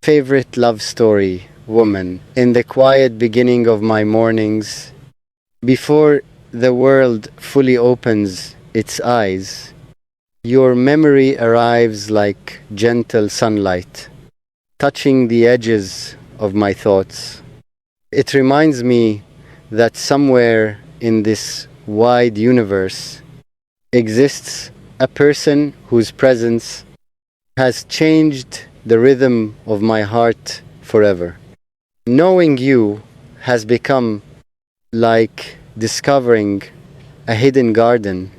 favorite love story, woman. In the quiet beginning of my mornings, before the world fully opens its eyes, your memory arrives like gentle sunlight, touching the edges of my thoughts. It reminds me that somewhere in this wide universe exists a person whose presence has changed the rhythm of my heart forever. Knowing you has become like discovering a hidden garden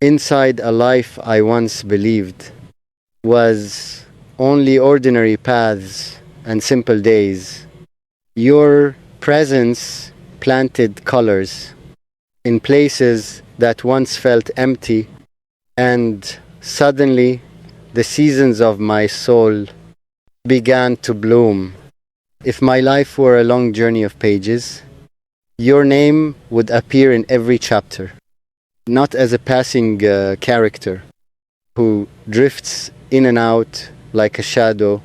inside a life I once believed was only ordinary paths and simple days. Your presence planted colors in places that once felt empty, and suddenly the seasons of my soul began to bloom. If my life were a long journey of pages, your name would appear in every chapter, not as a passing character who drifts in and out like a shadow,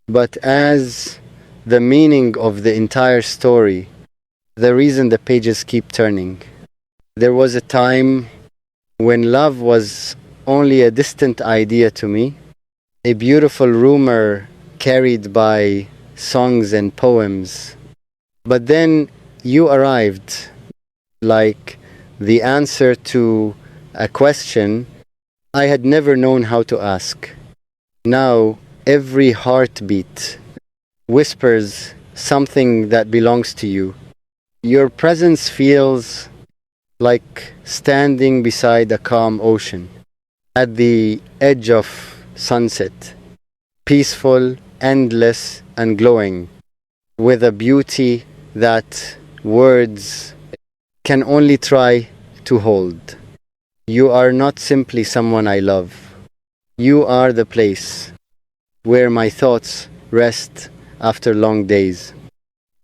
but as the meaning of the entire story, the reason the pages keep turning. There was a time when love was only a distant idea to me, a beautiful rumor carried by songs and poems. But then you arrived like the answer to a question I had never known how to ask. Now every heartbeat whispers something that belongs to you. Your presence feels like standing beside a calm ocean at the edge of sunset, peaceful, endless, and glowing, with a beauty that words can only try to hold. You are not simply someone I love. You are the place where my thoughts rest after long days.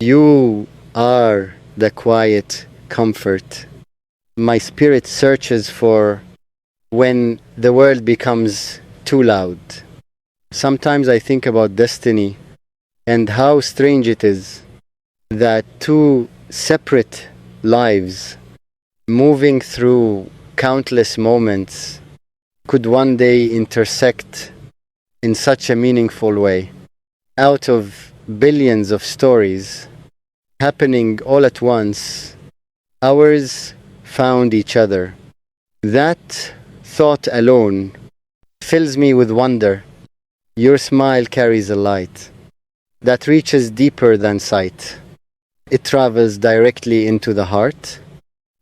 You are the quiet comfort my spirit searches for when the world becomes too loud. Sometimes I think about destiny and how strange it is that two separate lives, moving through countless moments, could one day intersect in such a meaningful way. Out of billions of stories happening all at once, ours found each other. That thought alone fills me with wonder. Your smile carries a light that reaches deeper than sight. It travels directly into the heart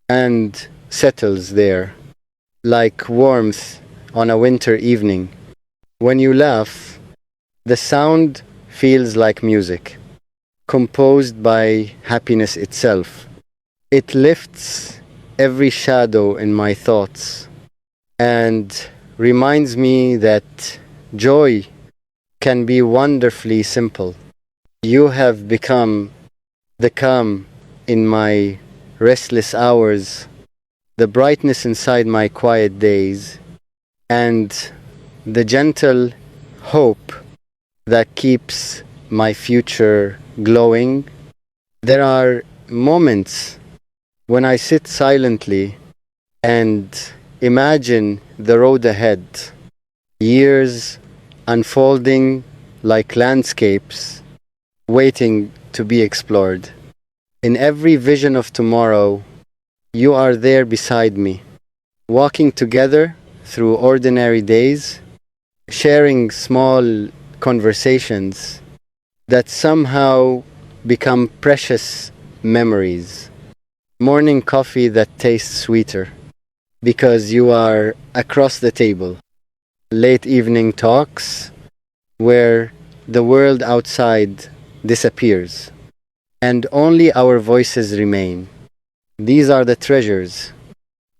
and settles there, like warmth on a winter evening. When you laugh, the sound feels like music, composed by happiness itself. It lifts every shadow in my thoughts and reminds me that joy can be wonderfully simple. You have become the calm in my restless hours, the brightness inside my quiet days, and the gentle hope that keeps my future glowing. There are moments when I sit silently and imagine the road ahead, years unfolding like landscapes waiting to be explored. In every vision of tomorrow, you are there beside me, walking together through ordinary days, sharing small conversations that somehow become precious memories. Morning coffee that tastes sweeter because you are across the table. Late evening talks where the world outside disappears and only our voices remain. These are the treasures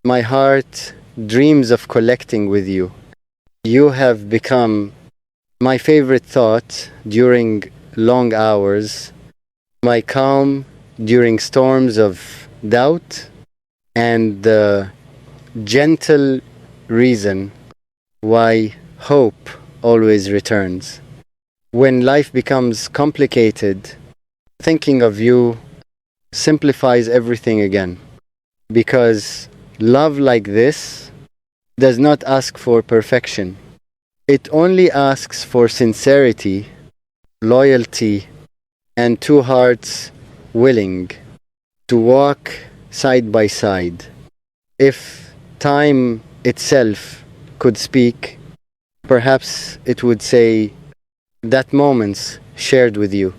my heart dreams of collecting with you. You have become my favorite thought during long hours, my calm during storms of doubt, and the gentle reason why hope always returns. When life becomes complicated, thinking of you simplifies everything again. Because love like this does not ask for perfection. It only asks for sincerity, loyalty, and two hearts willing to walk side by side. If time itself could speak, perhaps it would say that moments shared with you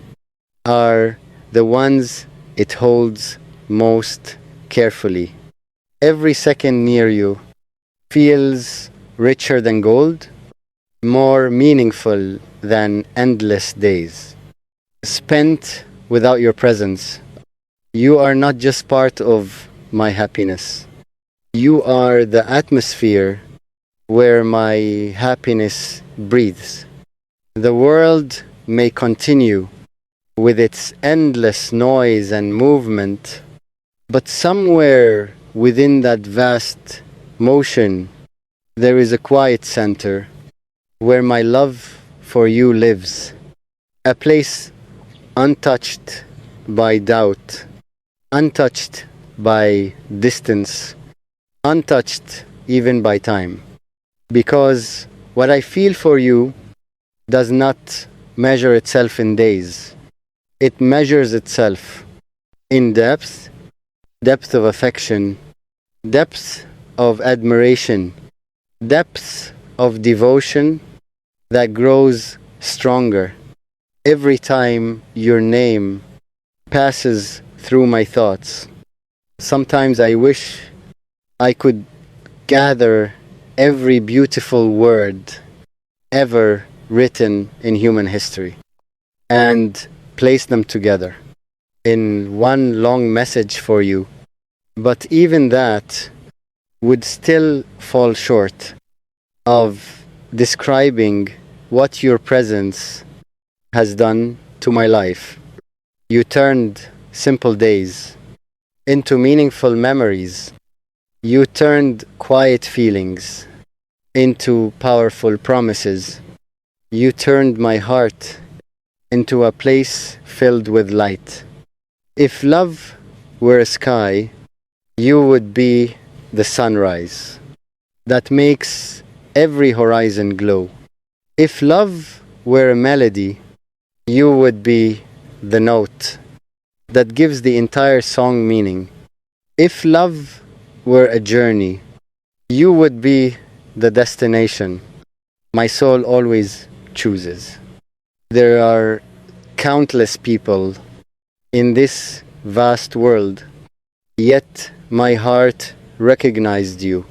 are the ones it holds most carefully. Every second near you feels richer than gold, more meaningful than endless days spent without your presence. You are not just part of my happiness. You are the atmosphere where my happiness breathes. The world may continue with its endless noise and movement, but somewhere within that vast motion, there is a quiet center where my love for you lives. A place untouched by doubt, untouched by distance, untouched even by time. Because what I feel for you does not measure itself in days. It measures itself in depth, depth of affection, depth of admiration, depth of devotion that grows stronger every time your name passes through my thoughts. Sometimes I wish I could gather every beautiful word ever written in human history and place them together in one long message for you. But even that would still fall short of describing what your presence has done to my life. You turned simple days into meaningful memories. You turned quiet feelings into powerful promises. You turned my heart into a place filled with light. If love were a sky, you would be the sunrise that makes every horizon glow. If love were a melody, you would be the note that gives the entire song meaning. If love were a journey, you would be the destination my soul always chooses. There are countless people in this vast world, yet my heart recognized you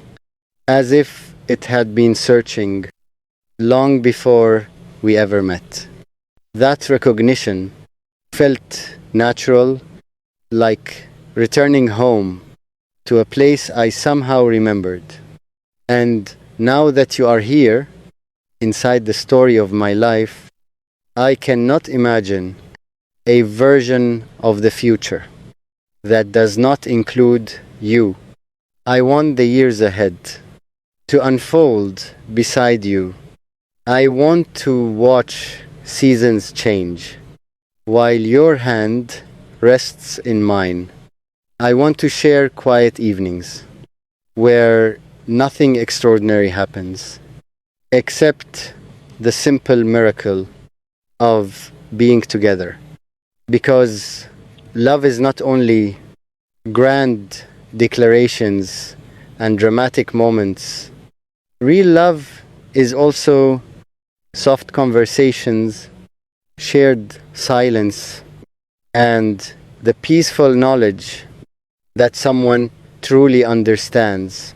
as if it had been searching long before we ever met. That recognition felt natural, like returning home to a place I somehow remembered. And now that you are here, inside the story of my life, I cannot imagine a version of the future that does not include you. I want the years ahead to unfold beside you. I want to watch seasons change while your hand rests in mine. I want to share quiet evenings where nothing extraordinary happens except the simple miracle of being together. Because love is not only grand declarations and dramatic moments. Real love is also soft conversations, shared silence, and the peaceful knowledge that someone truly understands.